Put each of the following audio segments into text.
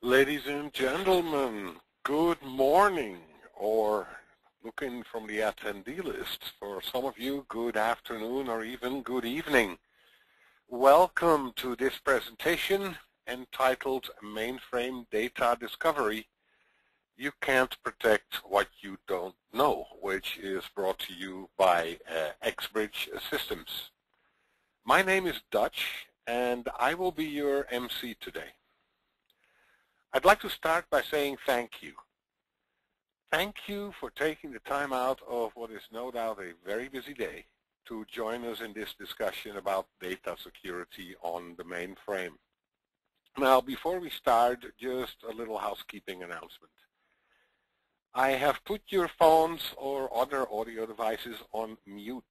Ladies and gentlemen, good morning, or looking from the attendee list, for some of you, good afternoon or even good evening. Welcome to this presentation entitled Mainframe Data Discovery. You can't protect what you don't know, which is brought to you by Xbridge Systems. My name is Dutch, and I will be your MC today. I'd like to start by saying thank you. Thank you for taking the time out of what is no doubt a very busy day to join us in this discussion about data security on the mainframe. Now, before we start, just a little housekeeping announcement. I have put your phones or other audio devices on mute.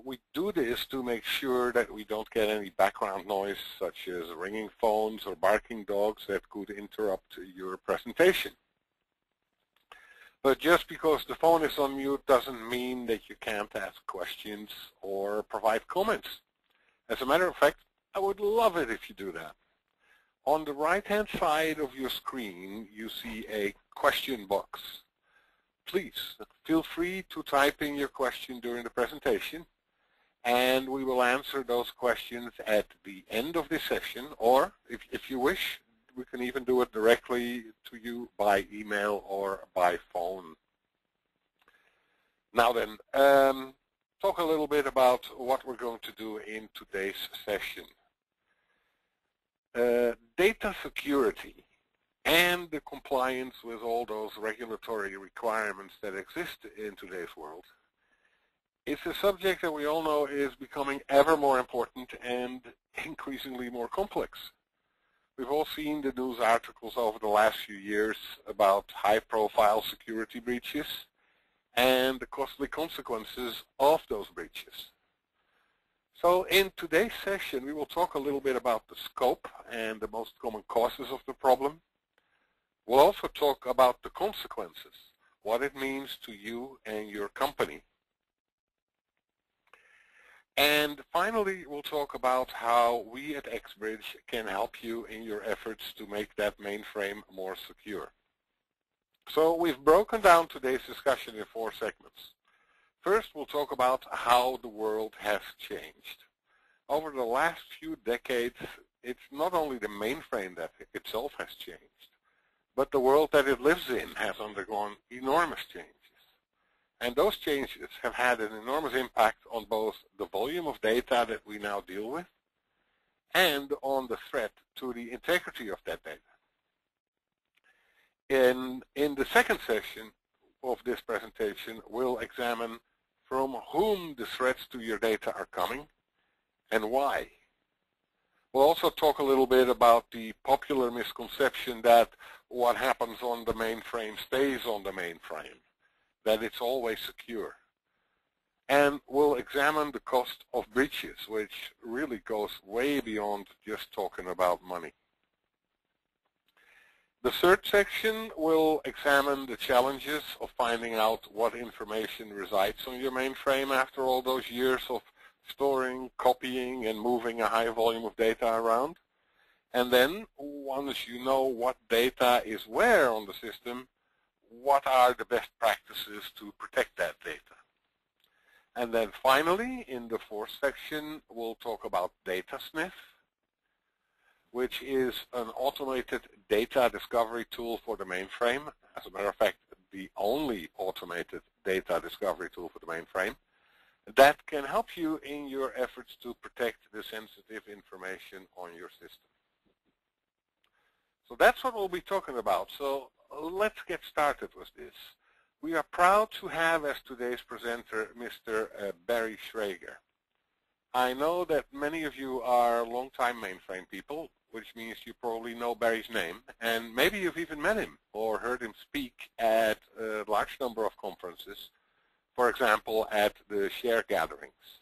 We do this to make sure that we don't get any background noise, such as ringing phones or barking dogs that could interrupt your presentation. But just because the phone is on mute doesn't mean that you can't ask questions or provide comments. As a matter of fact, I would love it if you do that. On the right-hand side of your screen, you see a question box. Please feel free to type in your question during the presentation, and we will answer those questions at the end of this session, or if you wish, we can even do it directly to you by email or by phone. Now then, talk a little bit about what we're going to do in today's session. Data security and the compliance with all those regulatory requirements that exist in today's world. It's a subject that we all know is becoming ever more important and increasingly more complex. We've all seen the news articles over the last few years about high-profile security breaches and the costly consequences of those breaches. So in today's session, we will talk a little bit about the scope and the most common causes of the problem. We'll also talk about the consequences, what it means to you and your company. And finally, we'll talk about how we at Xbridge can help you in your efforts to make that mainframe more secure. So we've broken down today's discussion in 4 segments. First, we'll talk about how the world has changed. Over the last few decades, it's not only the mainframe that itself has changed, but the world that it lives in has undergone enormous changes. And those changes have had an enormous impact on both the volume of data that we now deal with and on the threat to the integrity of that data. In the second session of this presentation, we'll examine from whom the threats to your data are coming and why. We'll also talk a little bit about the popular misconception that what happens on the mainframe stays on the mainframe, that it's always secure. And we'll examine the cost of breaches, which really goes way beyond just talking about money. The third section will examine the challenges of finding out what information resides on your mainframe after all those years of storing, copying, and moving a high volume of data around. And then, once you know what data is where on the system, what are the best practices to protect that data? And then finally, in the 4th section, we'll talk about DataSniff, which is an automated data discovery tool for the mainframe. As a matter of fact, the only automated data discovery tool for the mainframe that can help you in your efforts to protect the sensitive information on your system. So that's what we'll be talking about. So let's get started with this. We are proud to have as today's presenter Mr. Barry Schrager. I know that many of you are longtime mainframe people, which means you probably know Barry's name, and maybe you've even met him or heard him speak at a large number of conferences, for example, at the Share gatherings.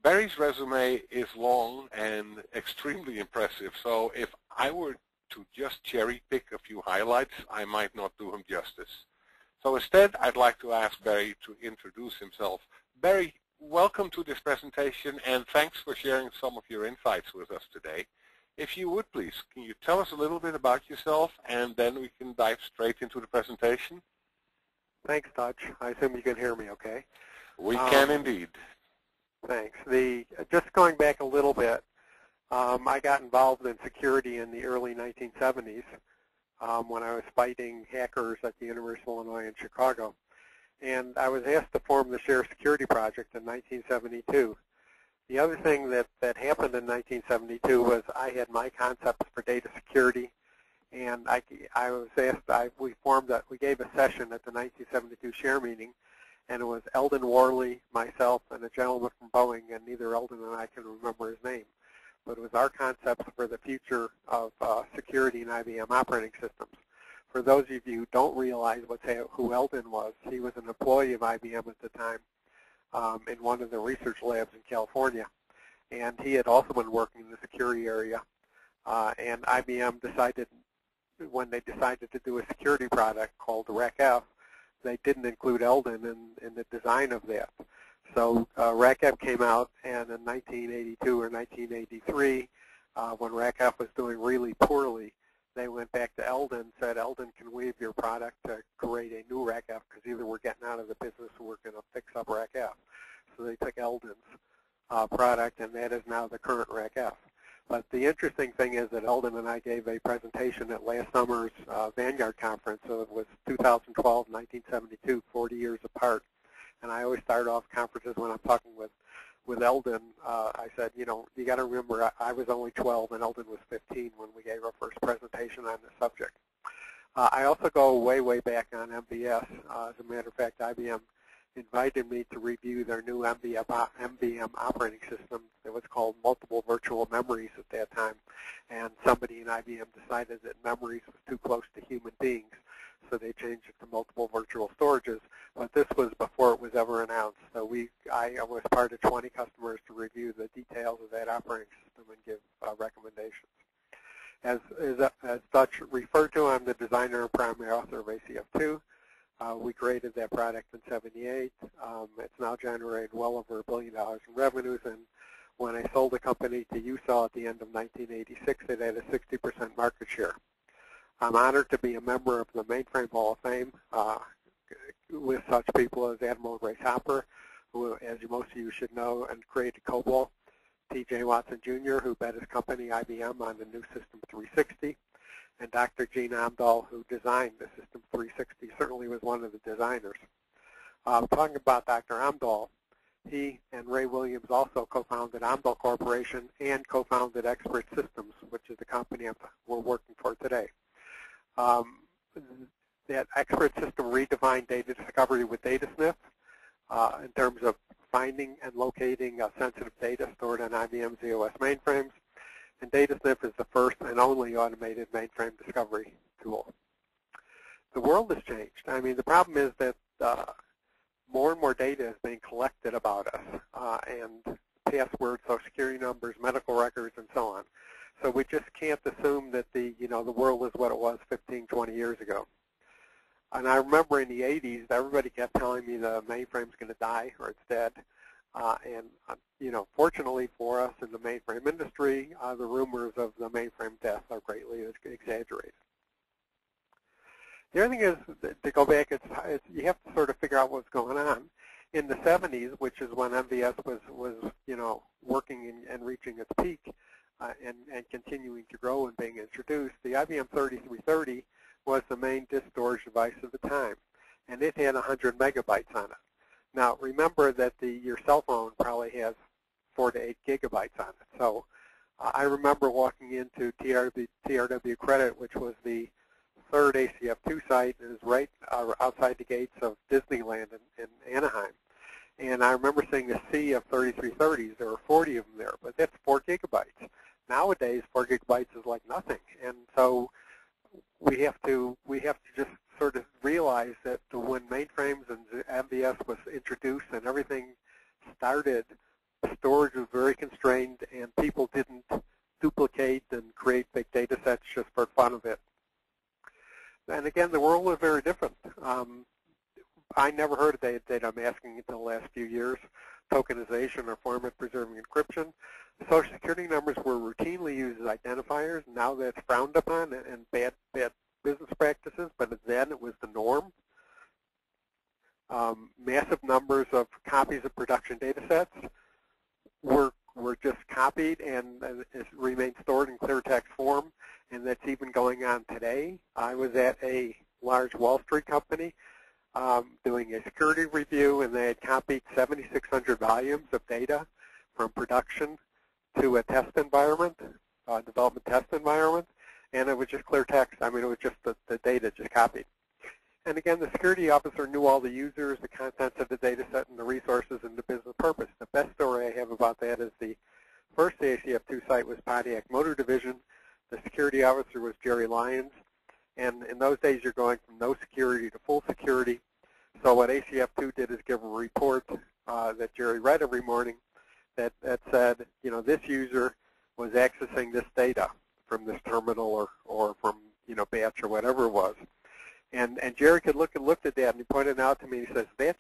Barry's resume is long and extremely impressive, so if I were to just cherry pick a few highlights, I might not do him justice. So instead, I'd like to ask Barry to introduce himself. Barry, welcome to this presentation, and thanks for sharing some of your insights with us today. If you would please, can you tell us a little bit about yourself, and then we can dive straight into the presentation? Thanks, Dutch. I assume you can hear me okay? We can indeed. Thanks. Just going back a little bit, I got involved in security in the early 1970s when I was fighting hackers at the University of Illinois in Chicago. And I was asked to form the Share Security Project in 1972. The other thing that happened in 1972 was I had my concepts for data security, and I was asked, we gave a session at the 1972 Share meeting, and it was Eldon Worley, myself, and a gentleman from Boeing, and neither Eldon and I can remember his name. But it was our concepts for the future of security in IBM operating systems. For those of you who don't realize who Eldon was, he was an employee of IBM at the time in one of the research labs in California. And he had also been working in the security area. And IBM decided, when they decided to do a security product called RecF, they didn't include Eldon in the design of that. So RecF came out, and in 1982 or 1983, when RecF was doing really poorly, they went back to Eldon and said, Eldon, can we have your product to create a new RecF? Because either we're getting out of the business or we're going to fix up RecF. So they took Eldon's product, and that is now the current RecF. But the interesting thing is that Eldon and I gave a presentation at last summer's Vanguard conference. So it was 2012, 1972, 40 years apart. And I always start off conferences when I'm talking with Eldon. I said, you got to remember, I was only 12 and Eldon was 15 when we gave our first presentation on the subject. I also go way, way back on MVS. As a matter of fact, IBM invited me to review their new MVM operating system that was called Multiple Virtual Memories at that time. And somebody in IBM decided that memories was too close to human beings, so they changed it to multiple virtual storages. But this was before it was ever announced. So I was part of 20 customers to review the details of that operating system and give recommendations. As Dutch referred to, I'm the designer and primary author of ACF2. We created that product in '78. It's now generated well over $1 billion in revenues, and when I sold the company to USAW at the end of 1986, it had a 60% market share. I'm honored to be a member of the Mainframe Hall of Fame with such people as Admiral Grace Hopper, who, as most of you should know, and created COBOL, T.J. Watson Jr., who bet his company IBM on the new System 360, and Dr. Gene Amdahl, who designed the System 360, certainly was one of the designers. Talking about Dr. Amdahl, he and Ray Williams also co-founded Amdahl Corporation and co-founded Expert Systems, which is the company we're working for today. That Expert System redefined data discovery with DataSniff in terms of finding and locating sensitive data stored on IBM ZOS mainframes. And DataSniff is the first and only automated mainframe discovery tool. The world has changed. I mean, the problem is that more and more data is being collected about us, and passwords, social security numbers, medical records, and so on. So we just can't assume that the world is what it was 15, 20 years ago. And I remember in the 80s, everybody kept telling me the mainframe's going to die or it's dead. Fortunately for us in the mainframe industry, the rumors of the mainframe death are greatly exaggerated. The other thing is, to go back, you have to sort of figure out what's going on. In the 70s, which is when MVS was working and reaching its peak and continuing to grow and being introduced, the IBM 3330 was the main disk storage device of the time, and it had 100 megabytes on it. Now, remember that your cell phone probably has 4 to 8 gigabytes on it. So I remember walking into TRW Credit, which was the third ACF2 site, and is right outside the gates of Disneyland in Anaheim. And I remember seeing a sea of 3330s. There were 40 of them there, but that's 4 gigabytes. Nowadays, 4 gigabytes is like nothing. And so we have to just sort of realize that when mainframes and MVS was introduced and everything started, storage was very constrained, and people didn't duplicate and create big data sets just for fun of it. And again, the world was very different. I never heard of data masking until the last few years, tokenization or format-preserving encryption. Social security numbers were routinely used as identifiers. that's frowned upon and bad business practices, but then it was the norm. Massive numbers of copies of production data sets were just copied and remain stored in clear text form, and that's even going on today. I was at a large Wall Street company doing a security review, and they had copied 7,600 volumes of data from production to a test environment, development test environment, and it was just clear text. I mean, it was just the data just copied. And again, the security officer knew all the users, the contents of the data set, and the resources and the business purpose. The best story I have about that is the first ACF2 site was Pontiac Motor Division. The security officer was Jerry Lyons. And in those days, you're going from no security to full security. So what ACF2 did is give a report that Jerry read every morning that said, you know, this user was accessing this data from this terminal or from, you know, batch or whatever it was. And Jerry could looked at that, and he pointed out to me, he says, that's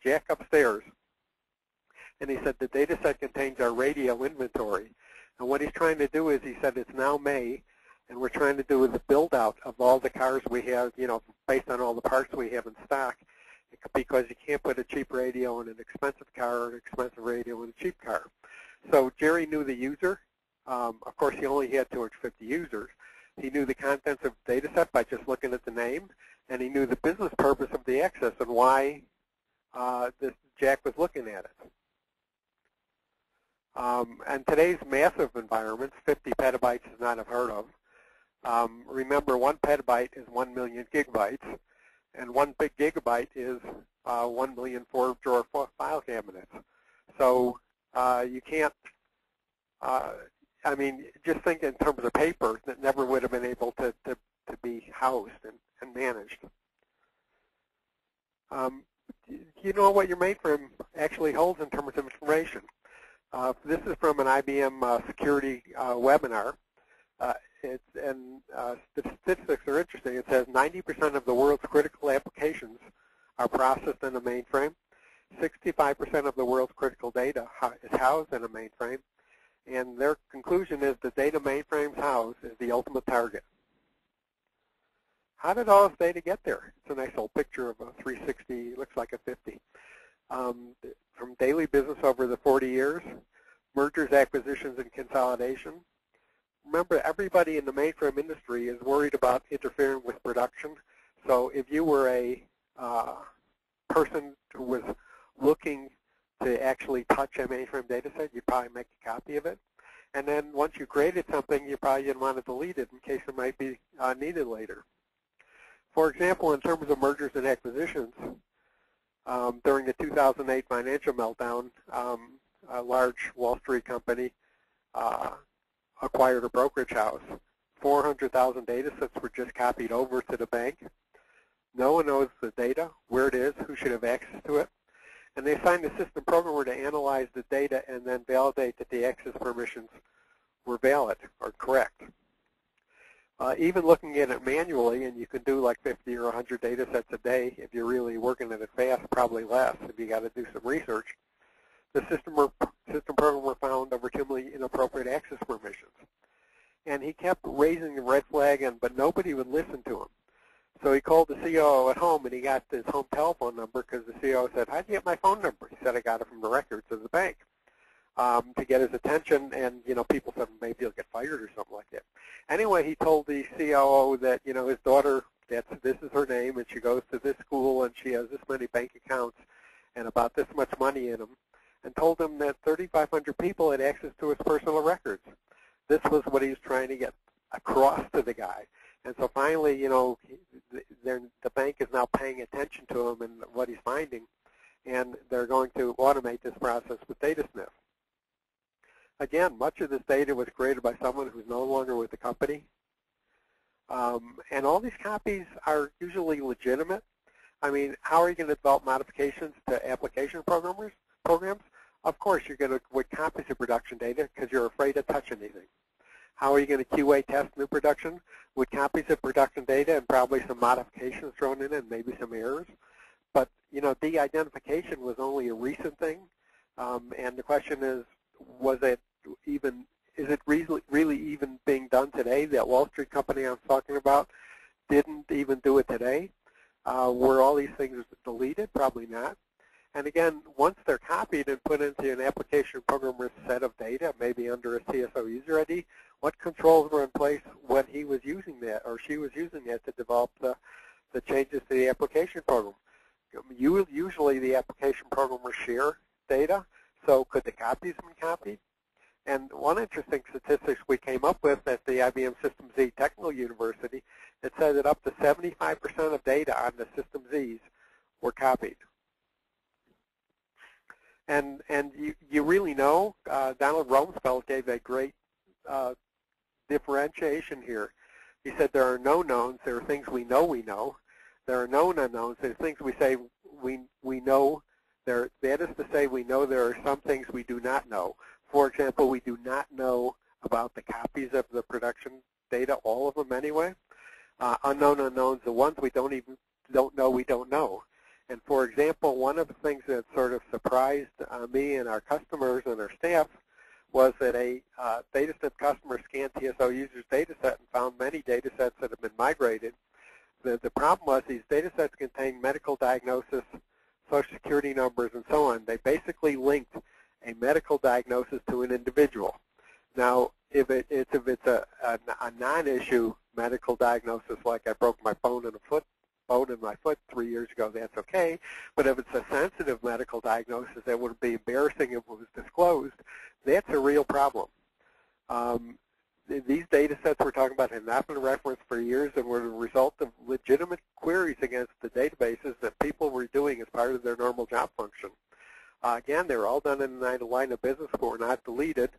Jack upstairs. And he said, the data set contains our radio inventory. And what he's trying to do is, he said, it's now May, and we're trying to do the build-out of all the cars we have, you know, based on all the parts we have in stock, because you can't put a cheap radio in an expensive car or an expensive radio in a cheap car. So Jerry knew the user. Of course, he only had 250 users. He knew the contents of the data set by just looking at the name, and he knew the business purpose of the access and why this Jack was looking at it. And today's massive environments, 50 petabytes is not unheard of. Remember, 1 petabyte is 1 million gigabytes, and 1 big gigabyte is 1 million 4-drawer file cabinets. So you can't, I mean, just think in terms of paper that never would have been able to be housed and managed. You know what your mainframe actually holds in terms of information. This is from an IBM security webinar. The statistics are interesting. It says 90% of the world's critical applications are processed in a mainframe. 65% of the world's critical data is housed in a mainframe. And their conclusion is the data mainframes house is the ultimate target. How did all this data get there? It's a nice old picture of a 360, looks like a 50. From daily business over the 40 years, mergers, acquisitions, and consolidation. Remember, everybody in the mainframe industry is worried about interfering with production. So if you were a person who was looking to actually touch a mainframe data set, you'd probably make a copy of it. And then once you created something, you probably didn't want to delete it in case it might be needed later. For example, in terms of mergers and acquisitions, during the 2008 financial meltdown, a large Wall Street company acquired a brokerage house. 400,000 data sets were just copied over to the bank. No one knows the data, where it is, who should have access to it. And they assigned a system programmer to analyze the data and then validate that the access permissions were valid or correct. Even looking at it manually, and you can do like 50 or 100 data sets a day if you're really working at it fast, probably less if you got to do some research. The system programmer found over 2 million inappropriate access permissions. And he kept raising the red flag, but nobody would listen to him. So he called the COO at home, and he got his home telephone number because the COO said, how'd you get my phone number? He said, I got it from the records of the bank. To get his attention, and, you know, people said maybe he'll get fired or something like that. Anyway, he told the COO that, you know, his daughter, this is her name, and she goes to this school, and she has this many bank accounts and about this much money in them, and told him that 3,500 people had access to his personal records. This was what he was trying to get across to the guy. And so finally, you know, the bank is now paying attention to him and what he's finding, and they're going to automate this process with DataSniff. Again, much of this data was created by someone who's no longer with the company. And all these copies are usually legitimate. I mean, how are you going to develop modifications to application programs? Of course, you're going to with copies of production data because you're afraid to touch anything. How are you going to QA test new production? With copies of production data and probably some modifications thrown in and maybe some errors. But, you know, de-identification was only a recent thing. And the question is it really even being done done today. That Wall Street company I was talking about didn't even do it today. Were all these things deleted? Probably not. And again, once they're copied and put into an application programmer's set of data, maybe under a CSO user ID, what controls were in place when he was using that or she was using that to develop the changes to the application program? Usually the application programmers share data, so could the copies have been copied? And one interesting statistics we came up with at the IBM System Z Technical University, it said that up to 75% of data on the System Zs were copied. And you really know, Donald Rumsfeld gave a great differentiation here. He said there are no knowns, there are things we know we know. There are known unknowns, there's things we say we know. That is to say we know there are some things we do not know. For example, we do not know about the copies of the production data, all of them anyway. Unknown unknowns, the ones we don't know we don't know. And for example, one of the things that sort of surprised me and our customers and our staff was that a dataset customer scanned TSO users data set and found many data sets that have been migrated. The problem was these data sets contain medical diagnosis, social security numbers, and so on. They basically linked a medical diagnosis to an individual. Now, if it's a non-issue medical diagnosis, like I broke my bone in my foot 3 years ago, that's okay. But if it's a sensitive medical diagnosis that would be embarrassing if it was disclosed, that's a real problem. These data sets we're talking about have not been referenced for years and were the result of legitimate queries against the databases that people were doing as part of their normal job function. Again, they were all done in the line of business but were not deleted,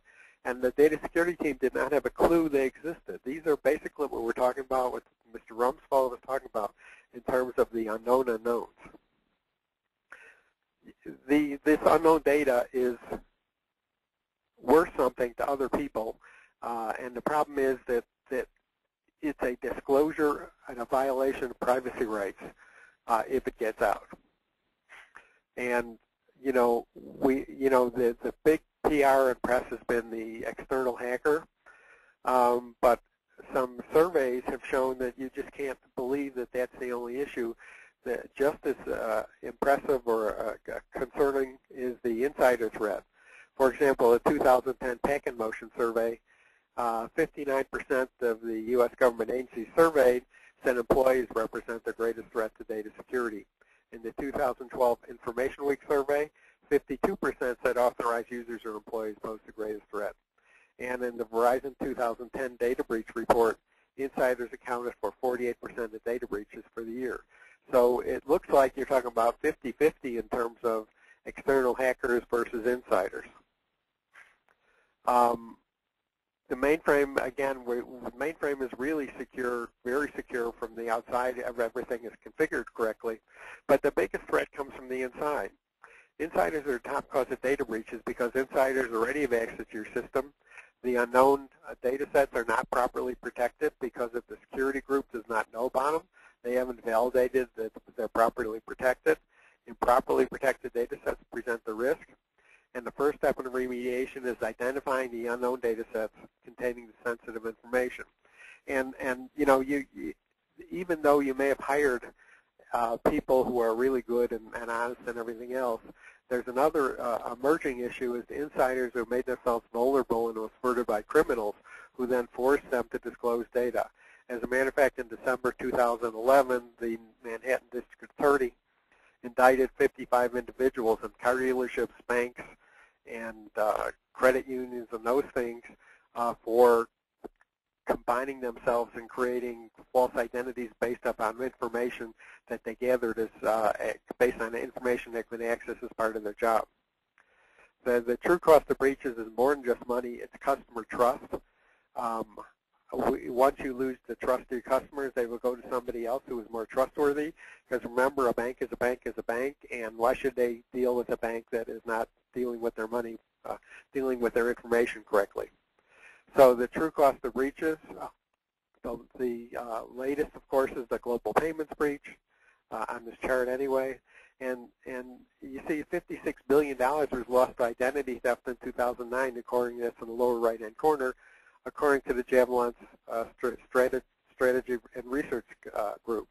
and the data security team did not have a clue they existed. These are basically what we're talking about, what Mr. Rumsfeld was talking about in terms of the unknown unknowns. This unknown data is worth something to other people. And the problem is that it's a disclosure and a violation of privacy rights if it gets out. And the big PR and press has been the external hacker, but some surveys have shown that you just can't believe that that's the only issue. That just as impressive or concerning is the insider threat. For example, a 2010 Pack and Motion survey, 59% of the U.S. government agencies surveyed said employees represent the greatest threat to data security. In the 2012 Information Week survey, 52% said authorized users or employees pose the greatest threat. And in the Verizon 2010 data breach report, insiders accounted for 48% of data breaches for the year. So it looks like you're talking about 50-50 in terms of external hackers versus insiders. The mainframe, again, mainframe is really secure, very secure from the outside. Everything is configured correctly. But the biggest threat comes from the inside. Insiders are the top cause of data breaches because insiders already have access to your system. The unknown data sets are not properly protected because if the security group does not know about them, they haven't validated that they're properly protected. Improperly protected data sets present the risk. And the first step in remediation is identifying the unknown data sets containing the sensitive information. And even though you may have hired people who are really good and honest and everything else, there's another emerging issue is the insiders who made themselves vulnerable and was exploited by criminals who then forced them to disclose data. As a matter of fact, in December 2011, the Manhattan District Attorney indicted 55 individuals in car dealerships, banks, and credit unions and those things for combining themselves and creating false identities based upon information that they gathered as based on the information they could access as part of their job. The true cost of breaches is more than just money, it's customer trust. Once you lose the trust of your customers, they will go to somebody else who is more trustworthy. Because remember, a bank is a bank is a bank, and why should they deal with a bank that is not dealing with their money, dealing with their information correctly? So the true cost of breaches, the latest, of course, is the global payments breach on this chart anyway. And you see $56 billion was lost to identity theft in 2009, according to this in the lower right-hand corner. according to the Javelin's Strategy and Research Group.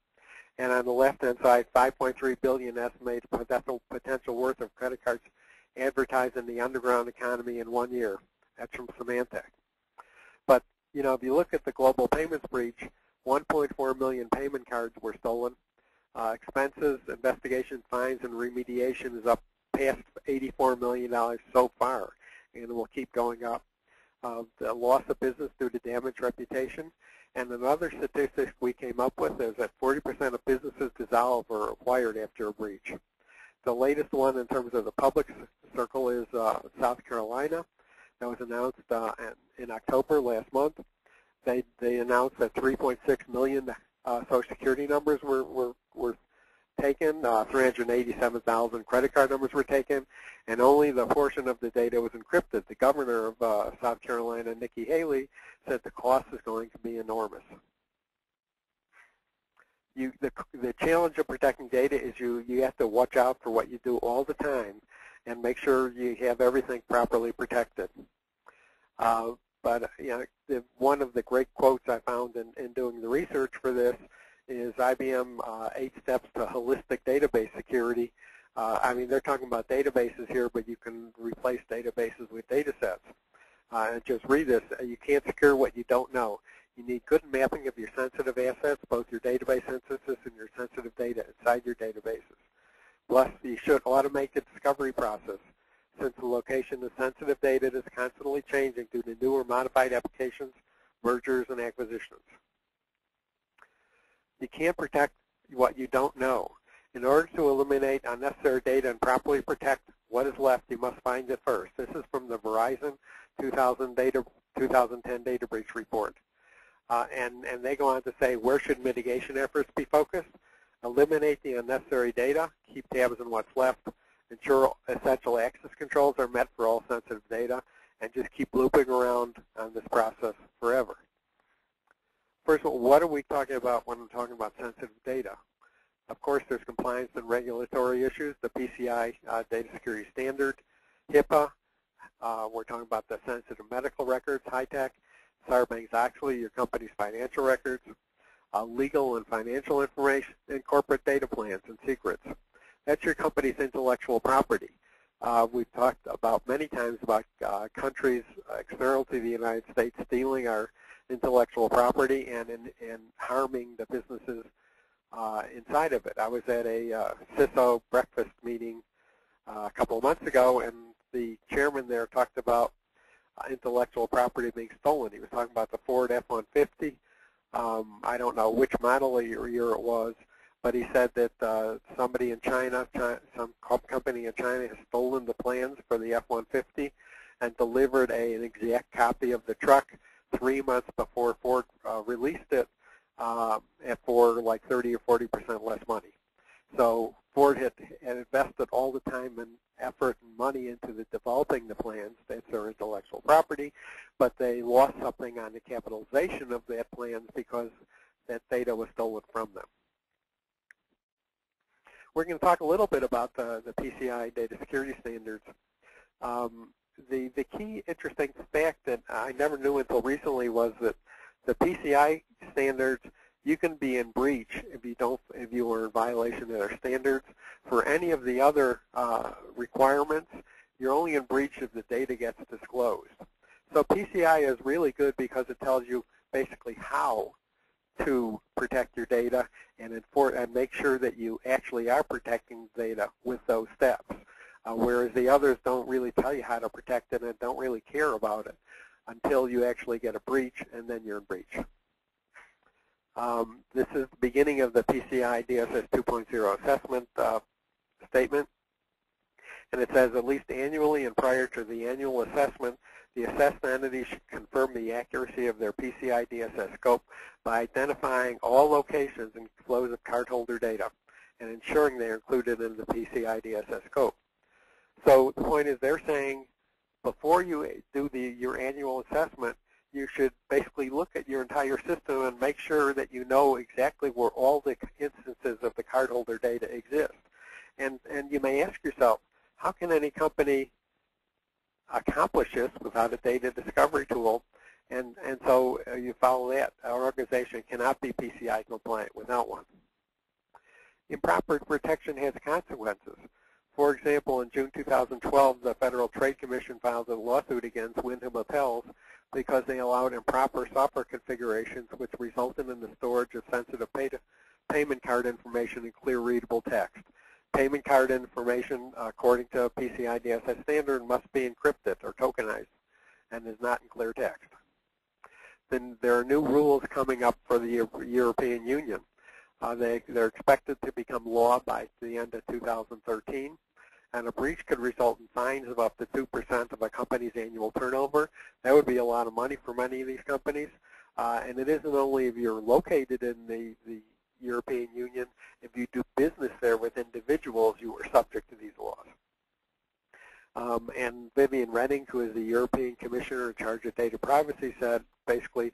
And on the left-hand side, $5.3 billion estimated potential worth of credit cards advertised in the underground economy in 1 year. That's from Symantec. But, you know, if you look at the global payments breach, 1.4 million payment cards were stolen. Expenses, investigation, fines, and remediation is up past $84 million so far, and it will keep going up. The loss of business due to damaged reputation. And another statistic we came up with is that 40% of businesses dissolve or acquired after a breach. The latest one in terms of the public circle is South Carolina. That was announced in October last month. They announced that 3.6 million Social Security numbers were taken, 387,000 credit card numbers were taken, and only the portion of the data was encrypted. The governor of South Carolina, Nikki Haley, said the cost is going to be enormous. The challenge of protecting data is you have to watch out for what you do all the time and make sure you have everything properly protected. But you know, one of the great quotes I found in doing the research for this is IBM 8 Steps to Holistic Database Security. I mean, they're talking about databases here, but you can replace databases with data sets. And just read this. You can't secure what you don't know. You need good mapping of your sensitive assets, both your database instances and your sensitive data inside your databases. Plus, you should automate the discovery process, since the location of sensitive data is constantly changing due to new or modified applications, mergers, and acquisitions. You can't protect what you don't know. In order to eliminate unnecessary data and properly protect what is left, you must find it first. This is from the Verizon 2010 data breach report. And they go on to say, where should mitigation efforts be focused? Eliminate the unnecessary data, keep tabs on what's left, ensure essential access controls are met for all sensitive data, and just keep looping around on this process forever. First of all, what are we talking about when I'm talking about sensitive data? Of course, there's compliance and regulatory issues, the PCI data security standard, HIPAA, we're talking about the sensitive medical records, high-tech, Sarbanes-Oxley, your company's financial records, legal and financial information, and corporate data plans and secrets. That's your company's intellectual property. We've talked about many times about countries external to the United States stealing our intellectual property and harming the businesses inside of it. I was at a CISO breakfast meeting a couple of months ago, and the chairman there talked about intellectual property being stolen. He was talking about the Ford F-150. I don't know which model year it was, but he said that somebody in China, some company in China, has stolen the plans for the F-150 and delivered an exact copy of the truck 3 months before Ford released it for like 30 or 40% less money. So Ford had invested all the time and effort and money into developing the plans. That's their intellectual property, but they lost something on the capitalization of that plans because that data was stolen from them. We're going to talk a little bit about the PCI data security standards. The key interesting fact that I never knew until recently was that the PCI standards, you can be in breach if you are in violation of their standards. For any of the other requirements, you're only in breach if the data gets disclosed. So PCI is really good because it tells you basically how to protect your data and make sure that you actually are protecting data with those steps. Whereas the others don't really tell you how to protect it and don't really care about it until you actually get a breach, and then you're in breach. This is the beginning of the PCI DSS 2.0 assessment statement, and it says at least annually and prior to the annual assessment, the assessed entity should confirm the accuracy of their PCI DSS scope by identifying all locations and flows of cardholder data and ensuring they're included in the PCI DSS scope. So the point is they're saying before you do your annual assessment, you should basically look at your entire system and make sure that you know exactly where all the instances of the cardholder data exist. And you may ask yourself, how can any company accomplish this without a data discovery tool? And so you follow that. Our organization cannot be PCI compliant without one. Improper protection has consequences. For example, in June 2012, the Federal Trade Commission filed a lawsuit against Wyndham Hotels because they allowed improper software configurations which resulted in the storage of sensitive payment card information in clear readable text. Payment card information, according to PCI DSS standard, must be encrypted or tokenized and is not in clear text. Then there are new rules coming up for the European Union. They're expected to become law by the end of 2013, and a breach could result in fines of up to 2% of a company's annual turnover. That would be a lot of money for many of these companies, and it isn't only if you're located in the European Union. If you do business there with individuals, you are subject to these laws. And Vivian Redding, who is the European Commissioner in charge of data privacy, said basically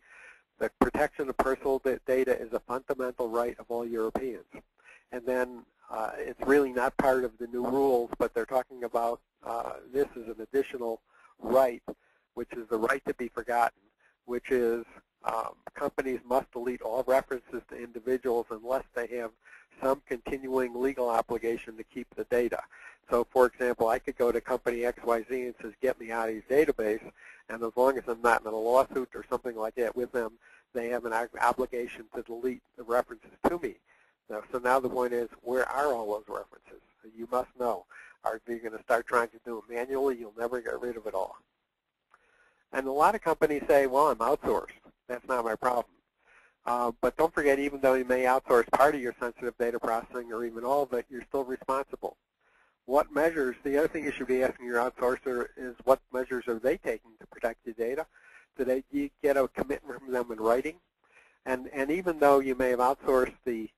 the protection of personal data is a fundamental right of all Europeans. And then it's really not part of the new rules, but they're talking about this as an additional right, which is the right to be forgotten, which is companies must delete all references to individuals unless they have some continuing legal obligation to keep the data. So, for example, I could go to company XYZ and says, get me out of your database, and as long as I'm not in a lawsuit or something like that with them, they have an obligation to delete the references to me. So now the point is, where are all those references? You must know. Are you going to start trying to do it manually? You'll never get rid of it all. And a lot of companies say, well, I'm outsourced. That's not my problem. But don't forget, even though you may outsource part of your sensitive data processing or even all of it, you're still responsible. What measures, the other thing you should be asking your outsourcer is what measures are they taking to protect your data? Do you get a commitment from them in writing? And even though you may have outsourced the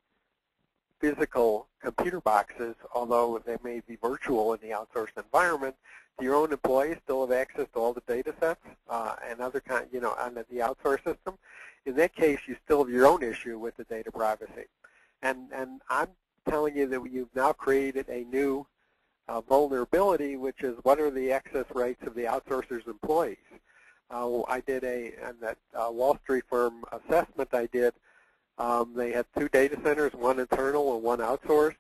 physical computer boxes, although they may be virtual in the outsourced environment, do your own employees still have access to all the data sets and other kind, on the outsourced system? In that case, you still have your own issue with the data privacy. And I'm telling you that you've now created a new vulnerability, which is what are the access rights of the outsourcer's employees? I did that Wall Street firm assessment I did. They had 2 data centers, one internal and one outsourced.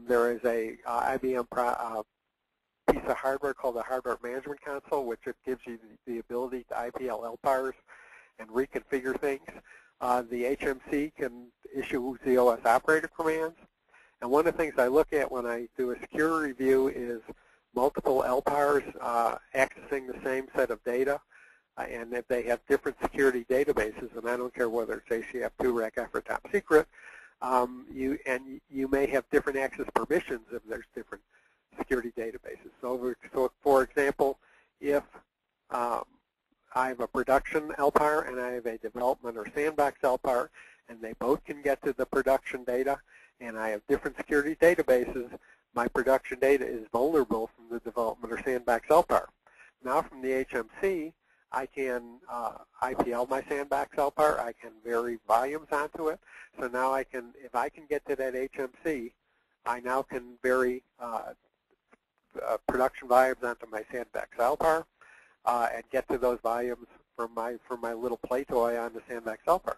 There is a IBM piece of hardware called the Hardware Management Console, which gives you the ability to IPL LPARs and reconfigure things. The HMC can issue ZOS operator commands. And one of the things I look at when I do a security review is multiple LPARs accessing the same set of data. And if they have different security databases, and I don't care whether it's ACF2, RACF, or Top Secret, you may have different access permissions if there's different security databases. So for example, if I have a production LPAR and I have a development or sandbox LPAR, and they both can get to the production data, and I have different security databases, my production data is vulnerable from the development or sandbox LPAR. Now from the HMC, I can IPL my sandbox LPAR. I can vary volumes onto it. So now I can, if I can get to that HMC, I now can vary production volumes onto my sandbox LPAR and get to those volumes from my little play toy on the sandbox LPAR.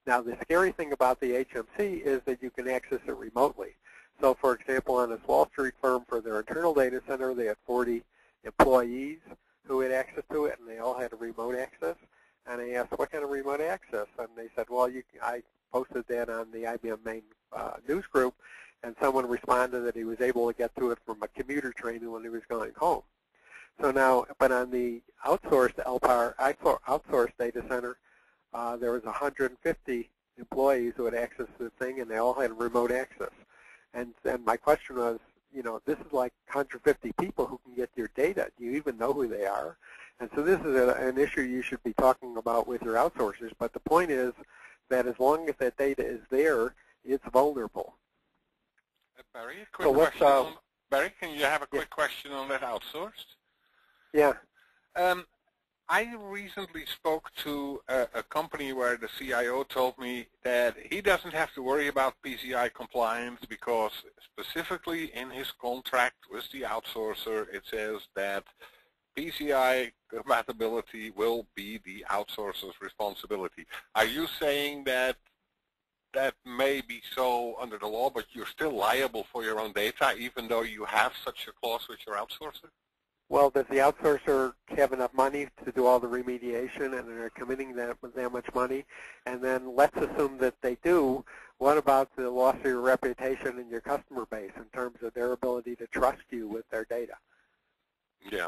Now the scary thing about the HMC is that you can access it remotely. So for example, on this Wall Street firm for their internal data center, they had 40 employees who had access to it, and they all had a remote access. And I asked, what kind of remote access? And they said, well, I posted that on the IBM main news group, and someone responded that he was able to get to it from a commuter train when he was going home. So now, but on the outsourced LPAR, outsourced data center, there was 150 employees who had access to the thing, and they all had remote access. And my question was, this is like 150 people who can get your data. Do you even know who they are? And so this is an issue you should be talking about with your outsourcers. But the point is that as long as that data is there, it's vulnerable. Barry, a quick question. Barry, can you have a quick question on that outsourced? Yeah. I recently spoke to a company where the CIO told me that he doesn't have to worry about PCI compliance because specifically in his contract with the outsourcer it says that PCI compatibility will be the outsourcer's responsibility. Are you saying that that may be so under the law, but you're still liable for your own data, even though you have such a clause with your outsourcer? Well, does the outsourcer have enough money to do all the remediation, and they're committing that much money? And then let's assume that they do. What about the loss of your reputation in your customer base in terms of their ability to trust you with their data? Yeah.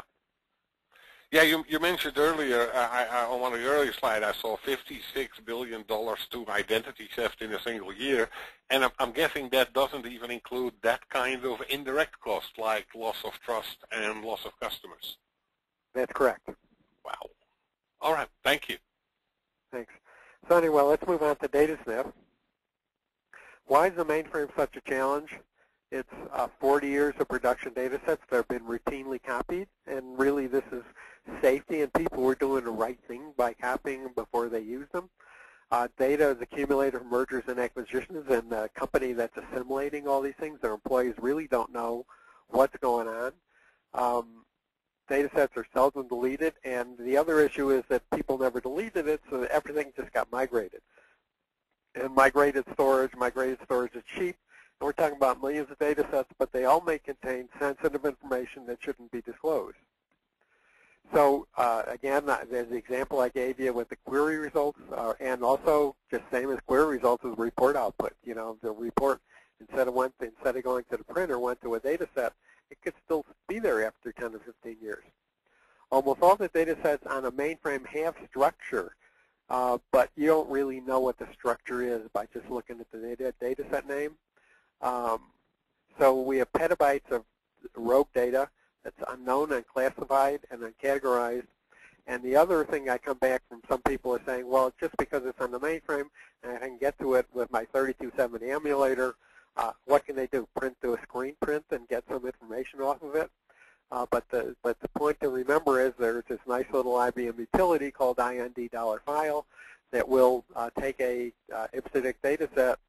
Yeah, you mentioned earlier, on one of the earlier slides, I saw $56 billion to identity theft in a single year, and I'm guessing that doesn't even include that kind of indirect cost, like loss of trust and loss of customers. That's correct. Wow. All right, thank you. Thanks. So anyway, let's move on to data sniff. Why is the mainframe such a challenge? It's 40 years of production data sets that have been routinely copied, and really this is safety, and people were doing the right thing by copying them before they used them. Data is accumulated from mergers and acquisitions, and the company that's assimilating all these things, their employees really don't know what's going on. Data sets are seldom deleted, and the other issue is that people never deleted it, so everything just got migrated. And migrated storage is cheap. And we're talking about millions of data sets, but they all may contain sensitive information that shouldn't be disclosed. So again, there's the example I gave you with the query results, and also just same as query results is report output. You know, the report instead of going to the printer, went to a data set. It could still be there after 10 or 15 years. Almost all the data sets on a mainframe have structure, but you don't really know what the structure is by just looking at the data set name. So we have petabytes of rogue data that's unknown, unclassified, and uncategorized. And the other thing I come back from, some people are saying, well, just because it's on the mainframe and I can get to it with my 3270 emulator, what can they do? Do a screen print and get some information off of it? But the point to remember is there's this nice little IBM utility called ind$file that will take a IPSIDIC data set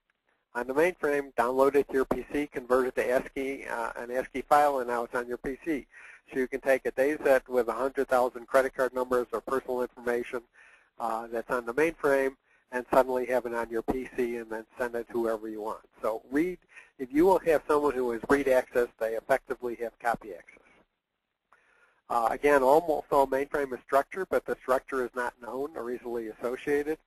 on the mainframe, download it to your PC, convert it to ASCII, an ASCII file, and now it's on your PC. So you can take a data set with 100,000 credit card numbers or personal information that's on the mainframe and suddenly have it on your PC and then send it to whoever you want. So if you will have someone who has read access, they effectively have copy access. Again, almost all mainframe is structured, but the structure is not known or easily associated.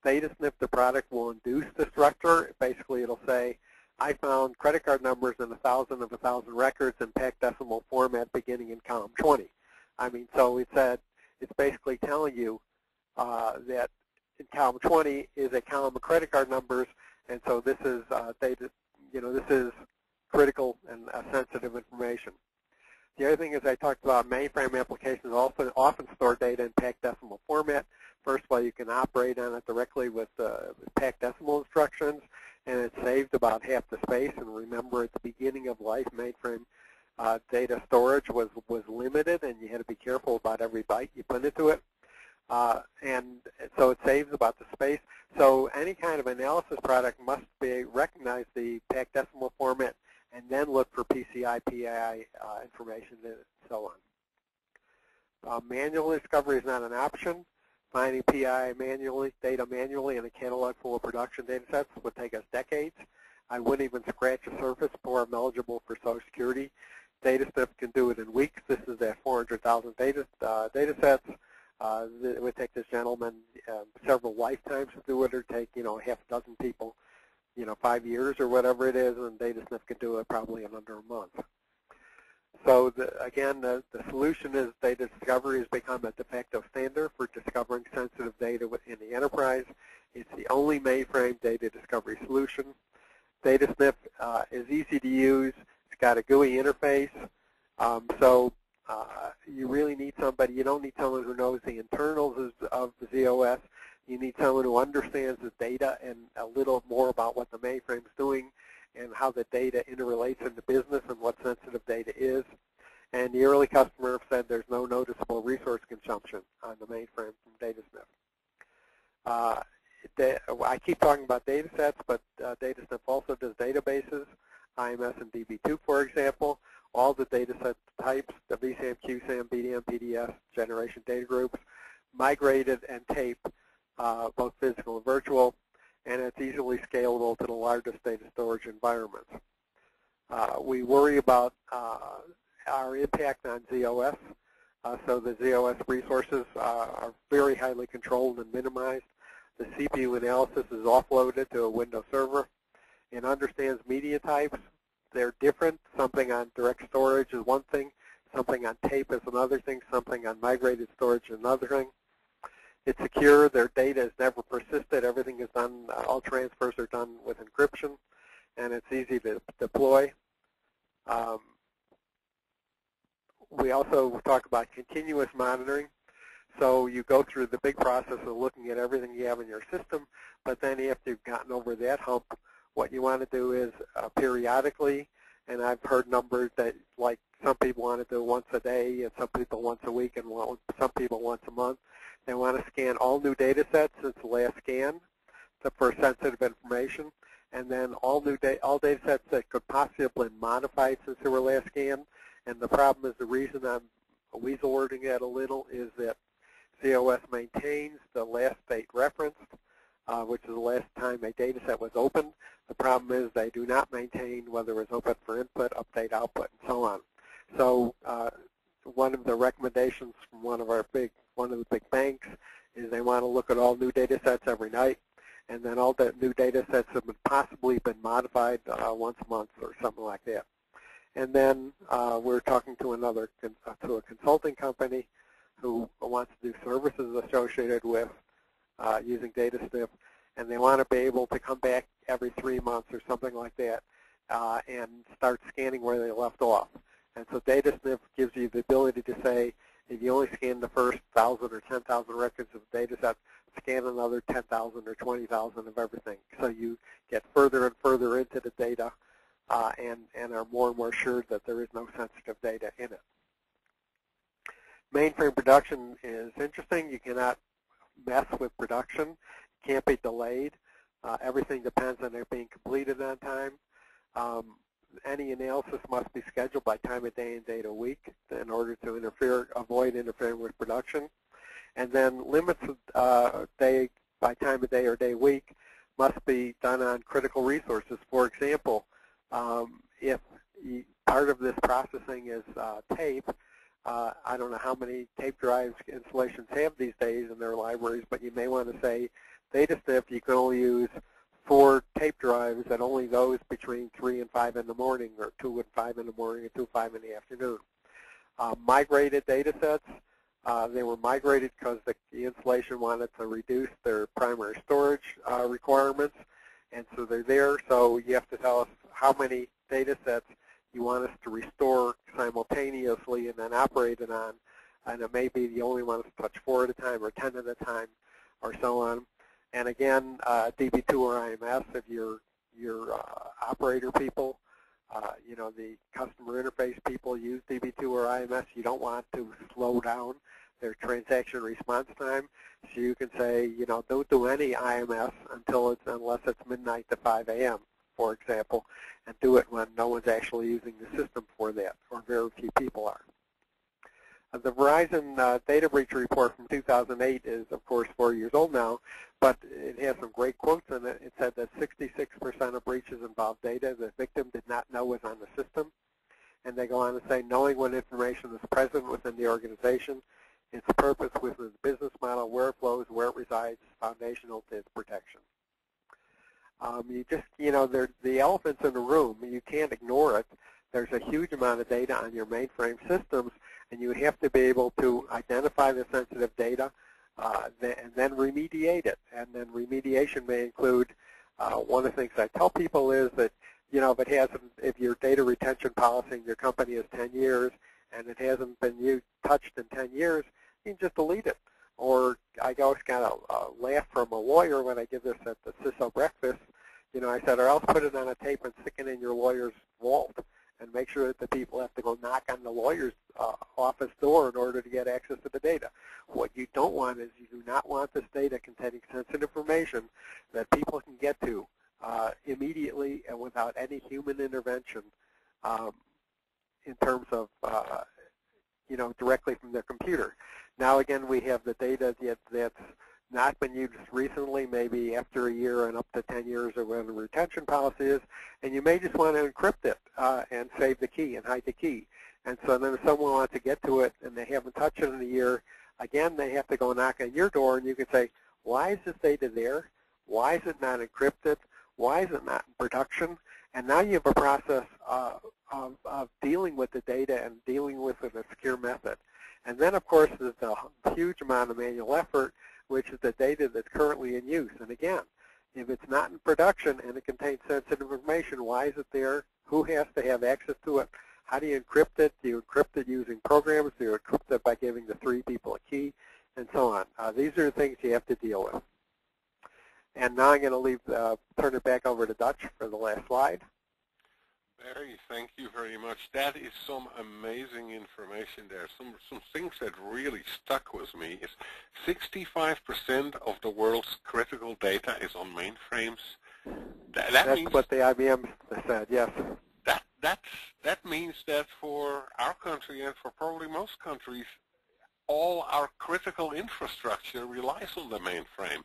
Data sniff the product will induce the structure. Basically, it'll say, I found credit card numbers in 1,000 of 1,000 records in packed decimal format beginning in column 20. I mean, so it's basically telling you that in column 20 is a column of credit card numbers, and so this is data. This is critical and sensitive information. The other thing is I talked about mainframe applications also often store data in packed decimal format. First of all, you can operate on it directly with packed decimal instructions, and it saved about half the space. And remember, at the beginning of life, mainframe data storage was limited, and you had to be careful about every byte you put into it. And so it saves about the space. So any kind of analysis product must recognize the packed decimal format and then look for PCI, PII information and so on. Manual discovery is not an option. Finding PII data manually in a catalog full of production data sets would take us decades. I wouldn't even scratch the surface before I'm eligible for Social Security. Data sniff can do it in weeks. This is at 400,000 data sets. It would take this gentleman several lifetimes to do it, or take half a dozen people 5 years or whatever it is, and data sniff can do it probably in under a month. So again, the solution is data discovery has become a de facto standard for discovering sensitive data within the enterprise. It's the only mainframe data discovery solution. Data sniff is easy to use. It's got a GUI interface. So you really need somebody. You don't need someone who knows the internals of the ZOS. You need someone who understands the data and a little more about what the mainframe is doing and how the data interrelates in the business and what sensitive data is. And the early customer said there's no noticeable resource consumption on the mainframe from data sniff. I keep talking about data sets, but data sniff also does databases, IMS and DB2, for example. All the data sets types, the VSAM, QSAM, BDM, PDS, generation data groups, migrated and tape, both physical and virtual, and it's easily scalable to the largest data storage environments. We worry about our impact on ZOS. So the ZOS resources are very highly controlled and minimized. The CPU analysis is offloaded to a Windows server. It understands media types. They're different. Something on direct storage is one thing. Something on tape is another thing. Something on migrated storage is another thing. It's secure. Their data is never persisted. Everything is done, all transfers are done with encryption, and it's easy to deploy. We also talk about continuous monitoring. So you go through the big process of looking at everything you have in your system, but then after you've gotten over that hump, what you want to do is periodically, and I've heard numbers that like some people want to do once a day, and some people once a week, and some people once a month. They want to scan all new data sets since the last scan for sensitive information, and then all data sets that could possibly have been modified since they were last scanned. And the problem is, the reason I'm weasel wording that a little is that ZOS maintains the last date referenced, which is the last time a data set was opened. The problem is they do not maintain whether it was open for input, update, output, and so on. So one of the recommendations from one of the big banks is they want to look at all new data sets every night, and then all the new data sets have possibly been modified once a month or something like that. And then we're talking to a consulting company who wants to do services associated with using DataSniff, and they want to be able to come back every 3 months or something like that and start scanning where they left off. And so DataSniff gives you the ability to say, if you only scan the first 1,000 or 10,000 records of data set, scan another 10,000 or 20,000 of everything. So you get further and further into the data and are more and more sure that there is no sensitive data in it. Mainframe production is interesting. You cannot mess with production. It can't be delayed. Everything depends on it being completed on time. Any analysis must be scheduled by time of day and date of week in order to avoid interfering with production. And then limits day by time of day or day of week must be done on critical resources. For example, if part of this processing is tape, I don't know how many tape drives installations have these days in their libraries, but you may want to say, DataSniff, you can only use 4 tape drives, and only those between 3 and 5 in the morning, or 2 and 5 in the morning, and 2 and 5 in the afternoon. Migrated data sets, they were migrated because the installation wanted to reduce their primary storage requirements, and so they're there. So you have to tell us how many data sets you want us to restore simultaneously and then operate it on, and it may be you only want us to touch 4 at a time or 10 at a time or so on. And again, DB2 or IMS, if you're operator people, the customer interface people use DB2 or IMS, you don't want to slow down their transaction response time. So you can say, don't do any IMS unless it's midnight to 5 a.m., for example, and do it when no one's actually using the system for that, or very few people are. The Verizon data breach report from 2008 is, of course, 4 years old now, but it has some great quotes in it. It said that 66% of breaches involved data the victim did not know was on the system. And they go on to say, knowing what information is present within the organization, its purpose within the business model, where it flows, where it resides, is foundational to its protection. The elephant's in the room. You can't ignore it. There's a huge amount of data on your mainframe systems, and you have to be able to identify the sensitive data and then remediate it. And then remediation may include, one of the things I tell people is that, if your data retention policy in your company is 10 years and it hasn't been touched in 10 years, you can just delete it. Or I always got a laugh from a lawyer when I give this at the CISO breakfast. I said, or else put it on a tape and stick it in your lawyer's vault and make sure that the people have to go knock on the lawyer's office door in order to get access to the data. What you don't want is, you do not want this data containing sensitive information that people can get to immediately and without any human intervention in terms of directly from their computer. Now again, we have the data that's not been used recently, maybe after a year and up to 10 years or whatever the retention policy is, and you may just want to encrypt it and save the key and hide the key. And so then if someone wants to get to it and they haven't touched it in a year, again, they have to go knock on your door, and you can say, why is this data there? Why is it not encrypted? Why is it not in production? And now you have a process of dealing with the data and dealing with it in a secure method. And then, of course, there's a huge amount of manual effort, which is the data that's currently in use. And again, if it's not in production and it contains sensitive information, why is it there? Who has to have access to it? How do you encrypt it? Do you encrypt it using programs? Do you encrypt it by giving the 3 people a key? And so on. These are the things you have to deal with. And now I'm going to turn it back over to Dutch for the last slide. Barry, thank you very much. That is some amazing information there. Some things that really stuck with me is 65% of the world's critical data is on mainframes. That's means what the IBM said, yes. That means that for our country and for probably most countries, all our critical infrastructure relies on the mainframe.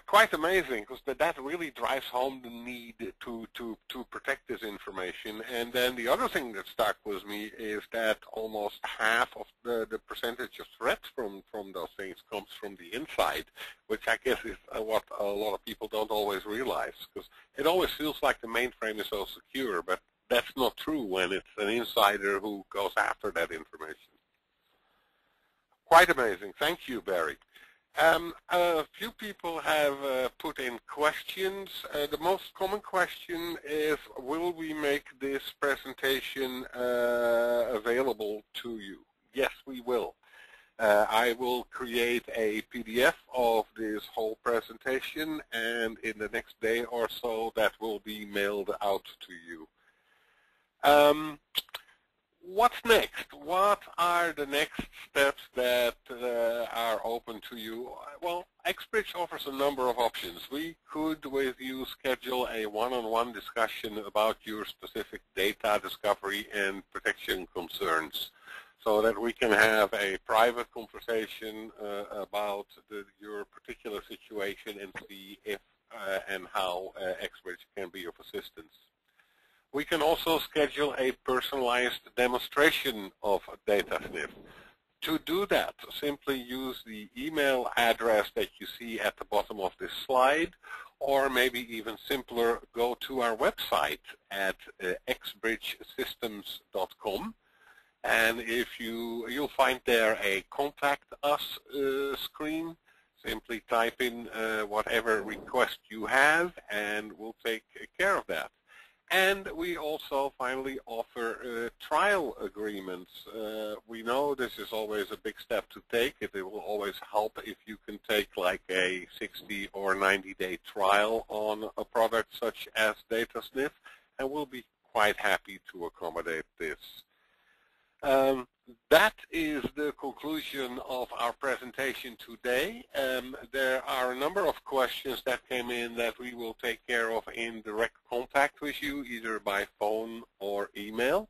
Quite amazing, because that really drives home the need to protect this information. And then the other thing that stuck with me is that almost half of the percentage of threats from those things comes from the inside, which I guess is what a lot of people don't always realize, because it always feels like the mainframe is so secure, but that's not true when it's an insider who goes after that information. Quite amazing. Thank you, Barry. A few people have put in questions. The most common question is, will we make this presentation available to you? Yes, we will. I will create a PDF of this whole presentation, and in the next day or so that will be mailed out to you. What's next? What are the next steps that are open to you? Well, XBridge offers a number of options. We could, with you, schedule a one-on-one discussion about your specific data discovery and protection concerns, so that we can have a private conversation about your particular situation and see if and how XBridge can be of assistance. We can also schedule a personalized demonstration of DataSniff. To do that, simply use the email address that you see at the bottom of this slide, or maybe even simpler, go to our website at xbridgesystems.com, and you'll find there a Contact Us screen. Simply type in whatever request you have, and we'll take care of that. And we also finally offer trial agreements. We know this is always a big step to take. It will always help if you can take like a 60 or 90-day trial on a product such as DataSniff, and we'll be quite happy to accommodate this. That is the conclusion of our presentation today. There are a number of questions that came in that we will take care of in direct contact with you, either by phone or email.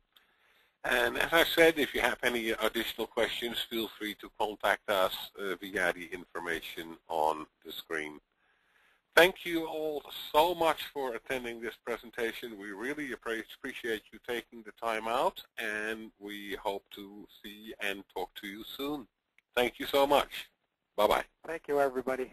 And as I said, if you have any additional questions, feel free to contact us via the information on the screen. Thank you all so much for attending this presentation. We really appreciate you taking the time out, and we hope to see and talk to you soon. Thank you so much. Bye-bye. Thank you, everybody.